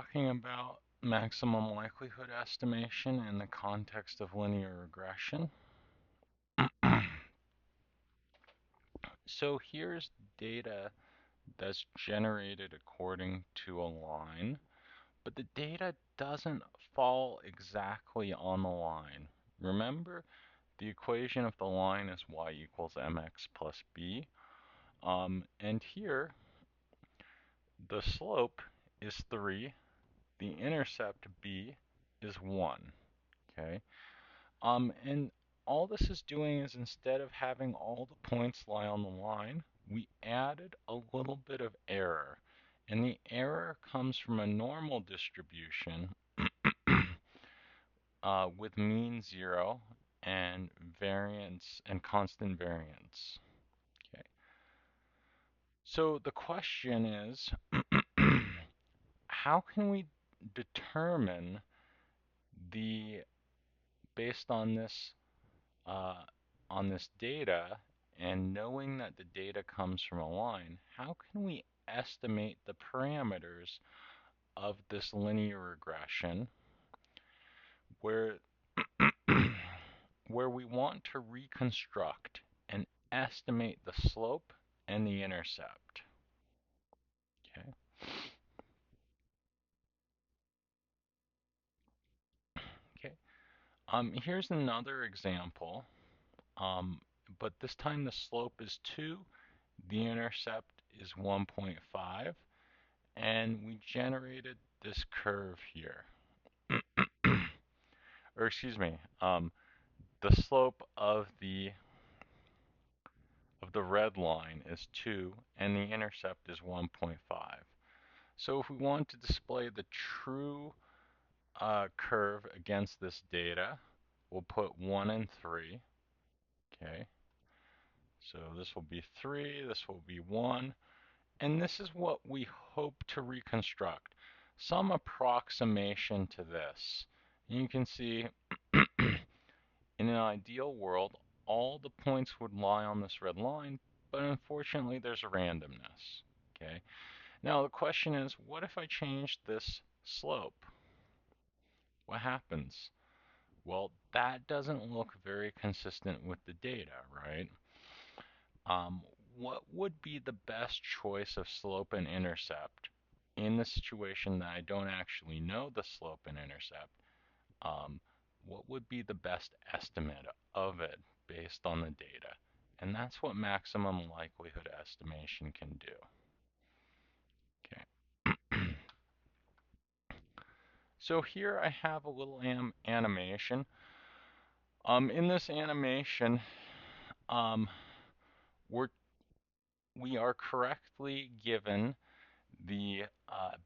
talking about maximum likelihood estimation in the context of linear regression. So here's data that's generated according to a line, but the data doesn't fall exactly on the line. Remember, the equation of the line is y equals mx plus b. And here, the slope is 3, the intercept b is 1, okay? And all this is doing is instead of having all the points lie on the line, we added a little bit of error. And the error comes from a normal distribution with mean 0 and variance and constant variance. Okay. So the question is, how can we determine based uh, on this data, and knowing that the data comes from a line, how can we estimate the parameters of this linear regression where where we want to reconstruct and estimate the slope and the intercept? Okay. Okay. Here's another example, but this time the slope is 2, the intercept is 1.5, and we generated this curve here. Or excuse me, the slope of the red line is 2, and the intercept is 1.5. So if we want to display the true curve against this data, we'll put 1 and 3. Okay, so this will be 3, this will be 1, and this is what we hope to reconstruct, some approximation to this. And you can see in an ideal world, all the points would lie on this red line, but unfortunately there's a randomness. Okay. Now the question is, what if I change this slope? What happens? Well, that doesn't look very consistent with the data, right? Um, what would be the best choice of slope and intercept in the situation that I don't actually know the slope and intercept? Um, what would be the best estimate of it based on the data? And that's what maximum likelihood estimation can do. Okay. So here I have a little animation. In this animation, um, we're, we are correctly given the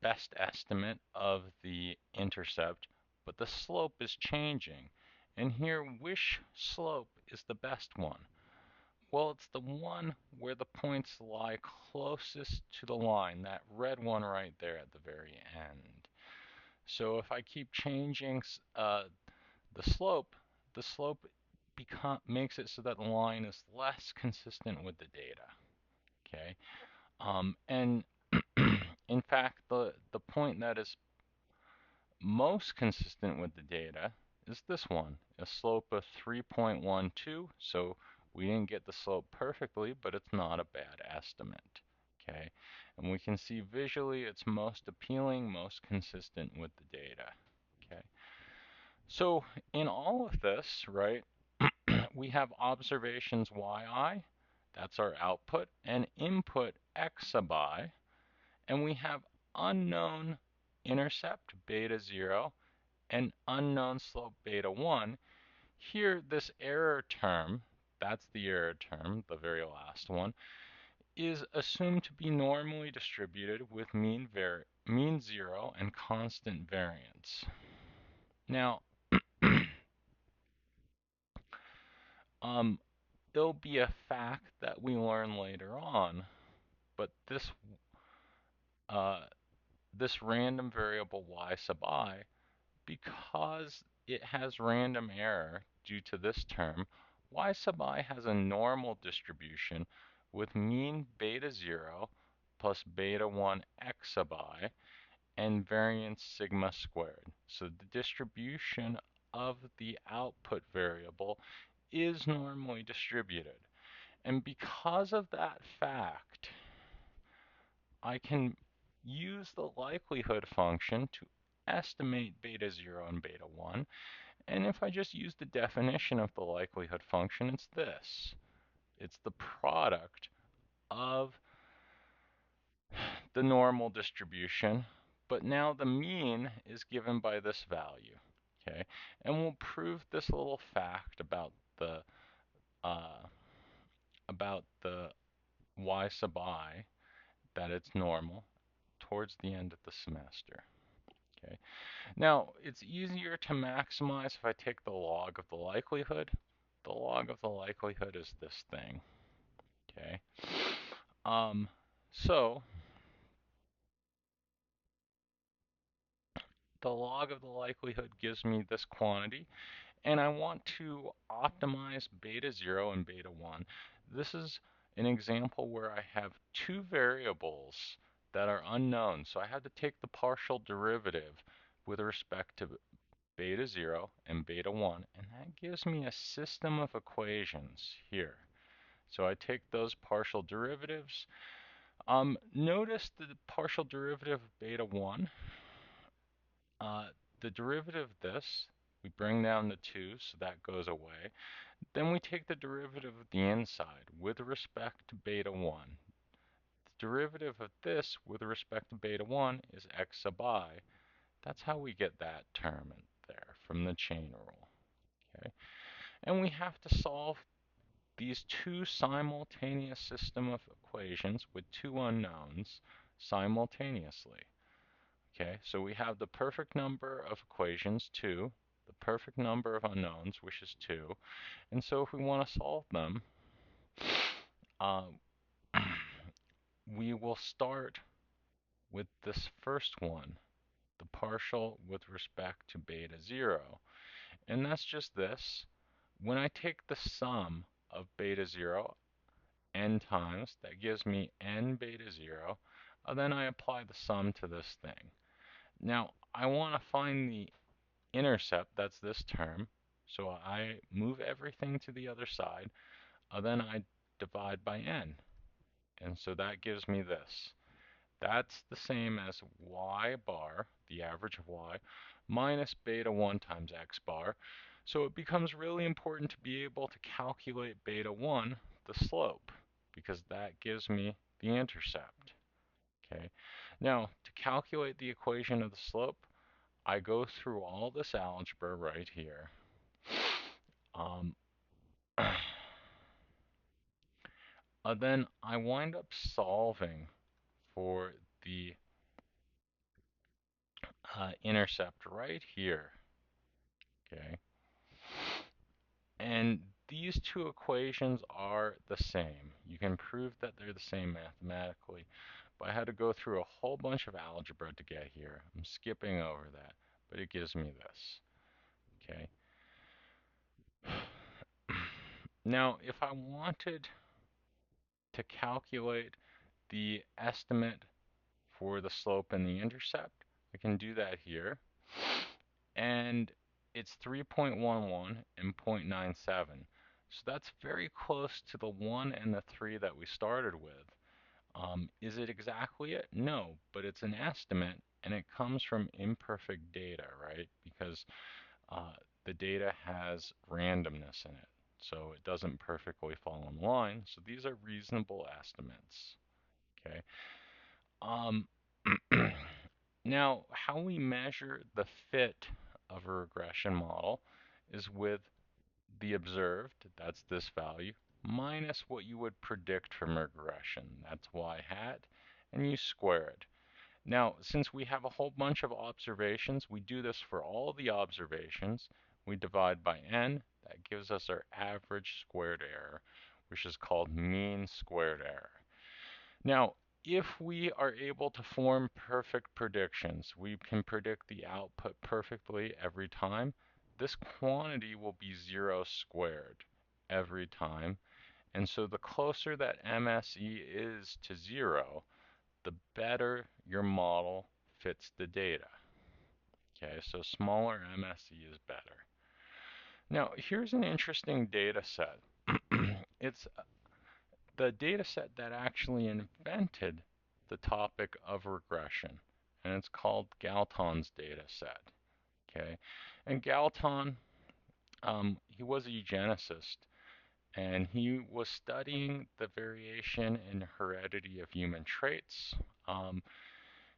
best estimate of the intercept, but the slope is changing. And here, which slope is the best one? Well, it's the one where the points lie closest to the line, that red one right there at the very end. So if I keep changing the slope makes it so that the line is less consistent with the data. Okay, and in fact, the point that is most consistent with the data is this one, a slope of 3.12. So we didn't get the slope perfectly, but it's not a bad estimate. Okay, and we can see visually it's most appealing, most consistent with the data. Okay, so in all of this, right, we have observations yi, that's our output, and input x sub I, and we have unknown intercept beta 0 and unknown slope beta 1. Here, this error term, that's the error term, the very last one, is assumed to be normally distributed with mean 0 and constant variance. Now, there'll be a fact that we learn later on, but uh, this random variable y sub I, because it has random error due to this term, y sub I has a normal distribution with mean beta 0 plus beta 1 x sub I, and variance sigma squared. So the distribution of the output variable is normally distributed. And because of that fact, I can use the likelihood function to estimate beta 0 and beta 1. And if I just use the definition of the likelihood function, it's this. It's the product of the normal distribution, but now the mean is given by this value. Okay, and we'll prove this little fact uh, about the y sub I, that it's normal, towards the end of the semester. Okay, now it's easier to maximize if I take the log of the likelihood. The log of the likelihood is this thing. Okay, so the log of the likelihood gives me this quantity, and I want to optimize beta 0 and beta 1. This is an example where I have two variables that are unknown, so I have to take the partial derivative with respect to beta 0 and beta 1, and that gives me a system of equations here. So I take those partial derivatives. Notice the partial derivative of beta 1. The derivative of this, we bring down the 2, so that goes away. Then we take the derivative of the inside with respect to beta 1. The derivative of this with respect to beta 1 is x sub I. That's how we get that term in there from the chain rule. Okay? And we have to solve these two simultaneous system of equations with two unknowns simultaneously. Okay, so we have the perfect number of equations, 2, the perfect number of unknowns, which is 2. And so if we want to solve them, uh, we will start with this first one, the partial with respect to beta 0. And that's just this. When I take the sum of beta 0 n times, that gives me n beta 0. Then I apply the sum to this thing. Now, I want to find the intercept, that's this term. So I move everything to the other side. Then I divide by n. And so that gives me this. That's the same as y bar, the average of y, minus beta 1 times x bar. So it becomes really important to be able to calculate beta 1, the slope, because that gives me the intercept. Okay. Now, to calculate the equation of the slope, I go through all this algebra right here. Then I wind up solving for the intercept right here. Okay. And these two equations are the same. You can prove that they're the same mathematically, but I had to go through a whole bunch of algebra to get here. I'm skipping over that, but it gives me this. Okay. Now, if I wanted to calculate the estimate for the slope and the intercept, I can do that here. And it's 3.11 and 0.97. So that's very close to the 1 and the 3 that we started with. Is it exactly it? No, but it's an estimate, and it comes from imperfect data, right? Because the data has randomness in it, so it doesn't perfectly fall in line. So these are reasonable estimates, okay? Now, how we measure the fit of a regression model is with the observed, that's this value, minus what you would predict from regression, that's y hat, and you square it. Now, since we have a whole bunch of observations, we do this for all the observations. We divide by n, that gives us our average squared error, which is called mean squared error. Now, if we are able to form perfect predictions, we can predict the output perfectly every time. This quantity will be 0 squared every time. And so the closer that MSE is to 0, the better your model fits the data. Okay, so smaller MSE is better. Now, here's an interesting data set. It's the data set that actually invented the topic of regression, and it's called Galton's data set. Okay, and Galton, he was a eugenicist, and he was studying the variation in heredity of human traits. Um,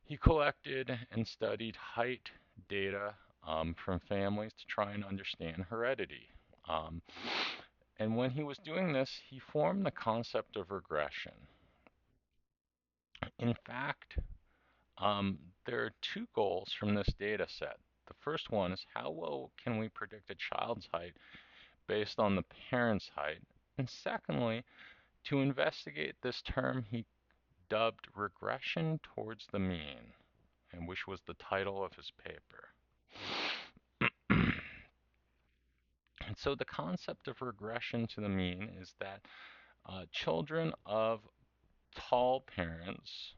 he collected and studied height data from families to try and understand heredity. Um, and when he was doing this, he formed the concept of regression. In fact, there are two goals from this data set. The first one is how well can we predict a child's height based on the parent's height? And secondly, to investigate this term he dubbed regression towards the mean, and which was the title of his paper. And so the concept of regression to the mean is that children of tall parents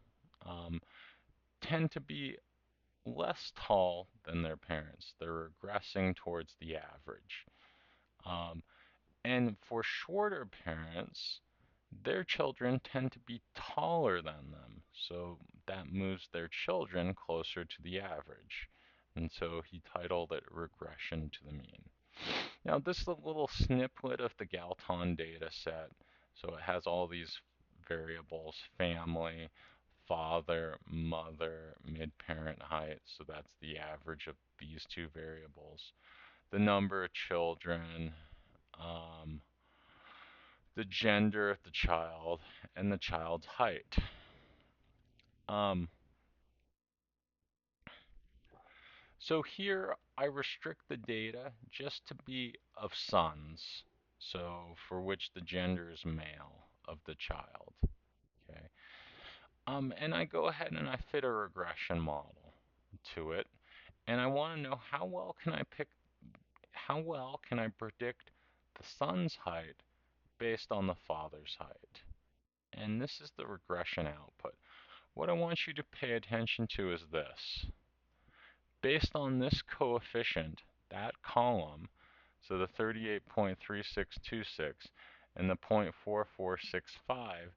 tend to be less tall than their parents. They're regressing towards the average. Um, and for shorter parents, their children tend to be taller than them. So that moves their children closer to the average. And so he titled it Regression to the Mean. Now, this is a little snippet of the Galton data set. So it has all these variables: family, father, mother, mid-parent height. So that's the average of these two variables. The number of children, um, the gender of the child, and the child's height. Um, so here I restrict the data just to be of sons, so for which the gender is male of the child. Okay. And I go ahead and I fit a regression model to it, and I want to know how well can I predict the son's height based on the father's height. And this is the regression output. What I want you to pay attention to is this. Based on this coefficient, that column, so the 38.3626 and the 0.4465,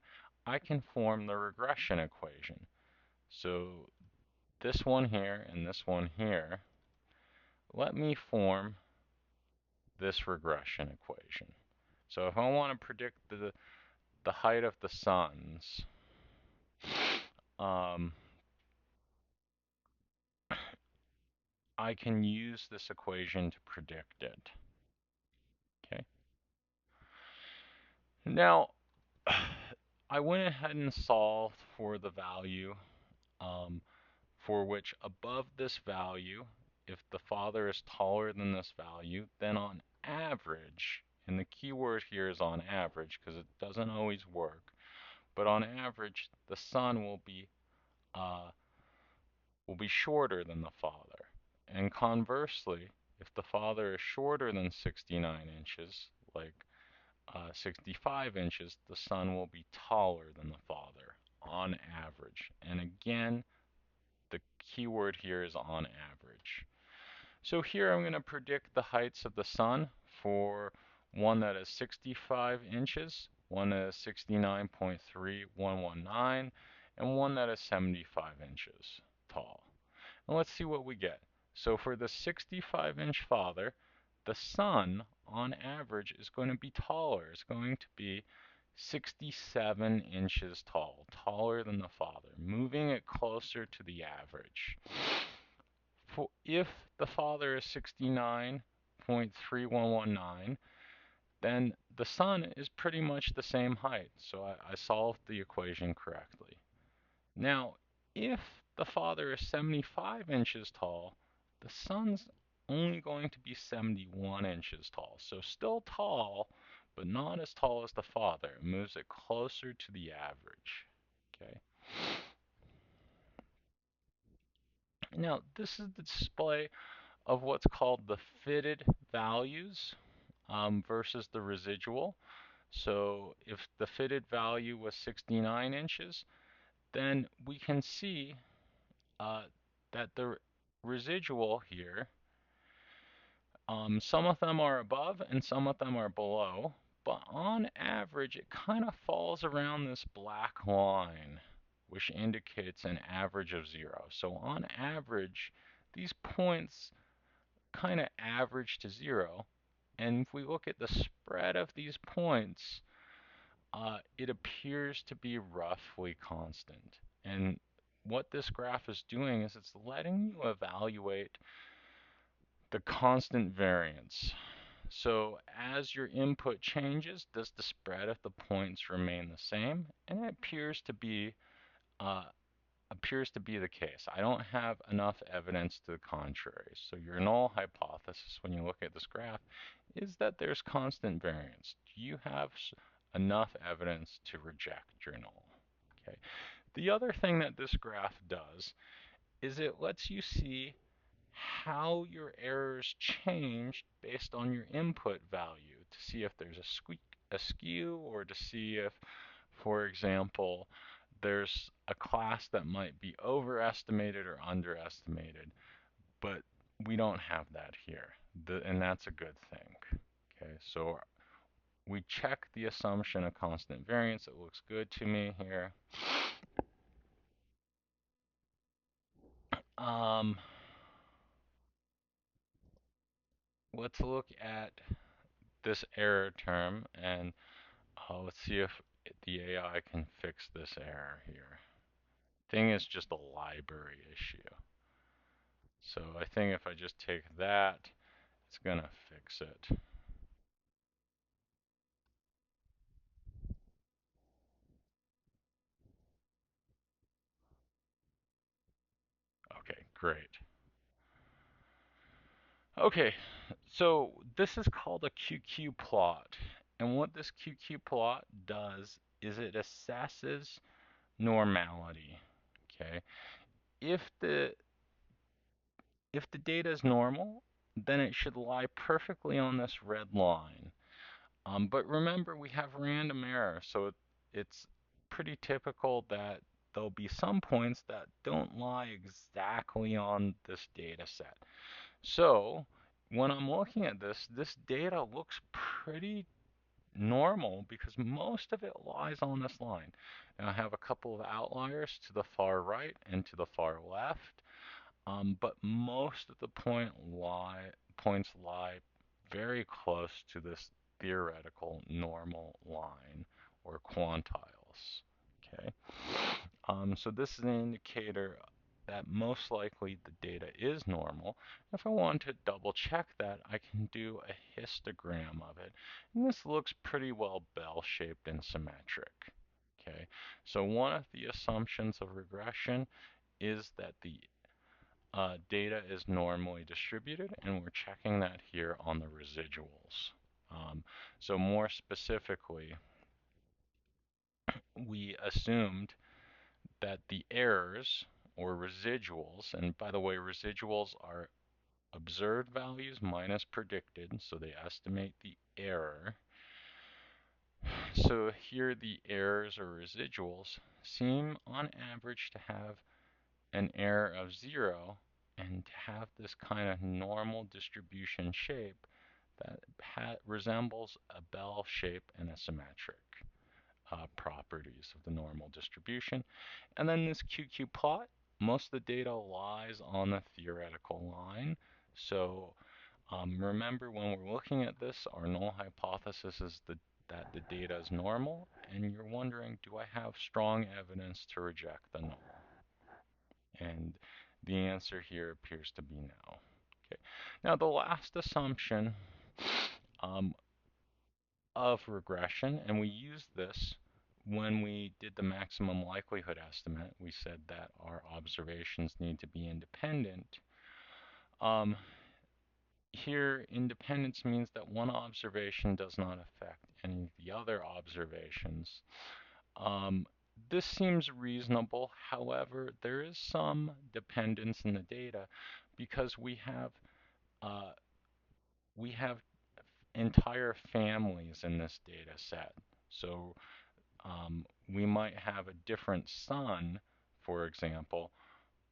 I can form the regression equation. So this one here and this one here, let me form this regression equation. So if I want to predict the height of the sons, I can use this equation to predict it. Okay. Now, I went ahead and solved for the value for which above this value, if the father is taller than this value, then on average, and the key word here is on average because it doesn't always work, but on average, the son will be shorter than the father. And conversely, if the father is shorter than 69 inches, like 65 inches, the son will be taller than the father on average. And again, the keyword here is on average. So here I'm going to predict the heights of the sun for one that is 65 inches, one that is 69.3119, and one that is 75 inches tall. And let's see what we get. So for the 65-inch father, the son on average is going to be taller. It's going to be 67 inches tall, taller than the father, moving it closer to the average. If the father is 69.3119, then the son is pretty much the same height. So I solved the equation correctly. Now, if the father is 75 inches tall, the son's only going to be 71 inches tall. So still tall, but not as tall as the father. It moves it closer to the average. Okay. Now, this is the display of what's called the fitted values versus the residual. So if the fitted value was 69 inches, then we can see that the residual here, some of them are above and some of them are below, but on average it kind of falls around this black line, which indicates an average of 0. So on average, these points kind of average to 0. And if we look at the spread of these points, it appears to be roughly constant. And what this graph is doing is it's letting you evaluate the constant variance. So as your input changes, does the spread of the points remain the same? And it uh, appears to be the case. I don't have enough evidence to the contrary. So your null hypothesis when you look at this graph is that there's constant variance. Do you have enough evidence to reject your null? Okay. The other thing that this graph does is it lets you see how your errors changed based on your input value to see if there's a skew, or to see if, for example, there's a class that might be overestimated or underestimated, but we don't have that here, and that's a good thing. Okay, so we check the assumption of constant variance. It looks good to me here. Um, let's look at this error term, and let's see if the AI can fix this error here. Thing is just a library issue. So I think if I just take that, it's gonna fix it. Okay, great. Okay, so this is called a QQ plot. And what this QQ plot does is it assesses normality. Okay, if the if the data is normal, then it should lie perfectly on this red line. But remember, we have random error, so it's pretty typical that there'll be some points that don't lie exactly on this data set. So when I'm looking at this, this data looks pretty normal because most of it lies on this line. And I have a couple of outliers to the far right and to the far left, but most of the points lie very close to this theoretical normal line or quantiles. Okay, so this is an indicator that most likely the data is normal. If I want to double check that, I can do a histogram of it. And this looks pretty well bell-shaped and symmetric. Okay, so one of the assumptions of regression is that the data is normally distributed, and we're checking that here on the residuals. So more specifically, we assumed that the errors or residuals, and by the way, residuals are observed values minus predicted, so they estimate the error. So here the errors or residuals seem on average to have an error of 0 and to have this kind of normal distribution shape that resembles a bell shape and a symmetric properties of the normal distribution. And then this QQ plot, most of the data lies on the theoretical line. So remember, when we're looking at this, our null hypothesis is that the data is normal, and you're wondering, do I have strong evidence to reject the null? And the answer here appears to be no. Okay. Now the last assumption of regression, and we used this when we did the maximum likelihood estimate. We said that our observations need to be independent. Here, independence means that one observation does not affect any of the other observations. This seems reasonable. However, there is some dependence in the data because uh, we have entire families in this data set. So we might have a different sun, for example,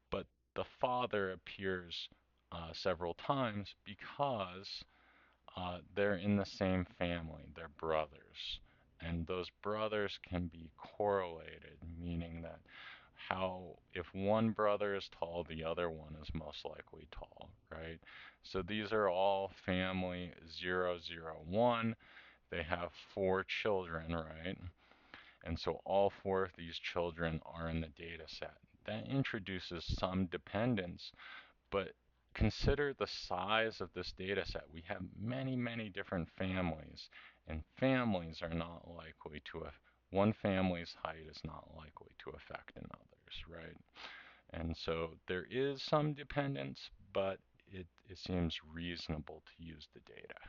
but the father appears several times because they're in the same family, they're brothers. And those brothers can be correlated, meaning that if one brother is tall, the other one is most likely tall, right? So these are all family 001. They have 4 children, right? And so all 4 of these children are in the data set. That introduces some dependence, but consider the size of this data set. We have many, many different families, and families are not likely to, one family's height is not likely to affect another's, right? And so there is some dependence, but it seems reasonable to use the data.